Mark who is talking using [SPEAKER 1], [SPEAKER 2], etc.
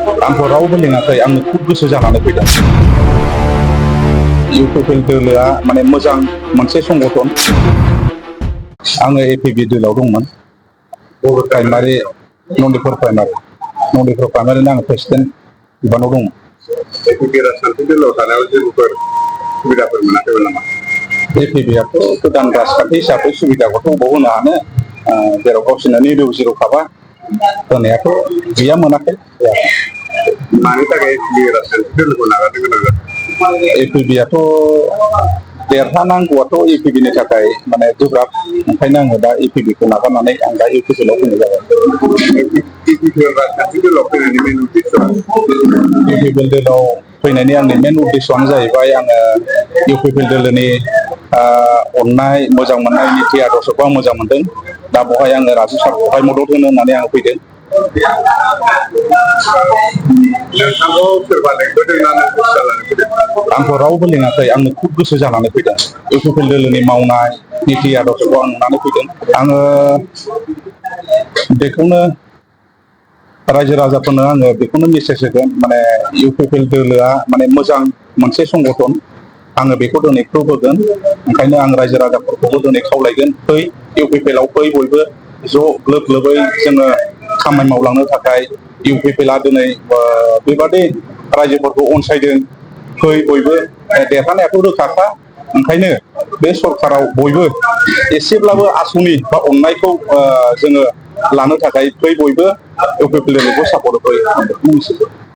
[SPEAKER 1] आंखौ रावबो लिङाखै, आंनो खुद गोसो जानानै फैदों। इउपिपिएल दोलोआ माने मोजां मोनसे संगठन। आङो एपिबि दोलोआव दंमोन, प्राइमारि नन्दिपुर प्राइमारिनि आं प्रेसिडेन्ट बिबानाव दंमोन।
[SPEAKER 2] एपिबि राजखान्थि दोलोआव थानायाव जेबोफोर सुबिदाफोर मोनाखैमोन नामा?
[SPEAKER 1] एपिबिआथ' गोदान राजखान्थि हिसाबै सुबिदाखौथ' बबाव होनो हानो, जेराव गावसोरनो निरु जिरुखाबा होनायाथ' गैया, मोनाखै।
[SPEAKER 2] मानि थाखाय एपिबि राजखान्थि दोलोखौ नागारनो गोनां जादों?
[SPEAKER 1] एपिबिआथ' देरहानांगौआथ' एपिबिनि थाखाय माने गोब्राब, ओंखायनो आङो दा एपिबिखौ नागारनानै आं दा इउपिपिएलआव फैनाय जाबाय।
[SPEAKER 2] इउपिपिएल राजखान्थि दोलोआव फैनायनि मेन उद्देश्यआ?
[SPEAKER 1] इउपिपिएल दोलोआव फैनायनि आंनि मेन उद्देश्यआनो जाहैबाय, आङो इउपिपिएल दोलोनि अननाय मोजां मोननाय निति आदर्शखौ आं मोजां मोनदों। दा बेवहाय आङो राजु सारखौहाय मदद होनो होननानै आं फैदों।
[SPEAKER 2] नोंथांखौ सोरबा लेंबोदों ना नों गोसो जानानै फैदों?
[SPEAKER 1] आंखौ रावबो लिङाखै, आंनो खुद गोसो जानानै फैदों। इउपिपिएल दोलोनि मावनाय निति आदर्शखौ आं नुनानै फैदों। आङो बेखौनो रायजो राजाफोरनो आङो बेखौनो मेसेज होगोन, माने इउपिपिएल दोलोआ माने मोजां मोनसे संगठन। आङो बेखौ दिनै प्रुभ होगोन। ओंखायनो आं रायजो राजाफोरखौबो दिनै खावलायगोन, फै इउपिपिएलआव फै, बयबो ज' ग्लोब ग्लोबै जोङो खामानि मावलांनो थाखाय। इउपिपिएलआ दिनै बेबादि रायजोफोरखौ अनसायदों, फै बयबो, देरहानायाथ' रोखाखा। ओंखायनो बे सरकाराव बयबो एसेब्लाबो आसनि बा अननायखौ जोङो लानो थाखाय फै बयबो इउपिपिएल दोलोखौ सापर्ट होफै।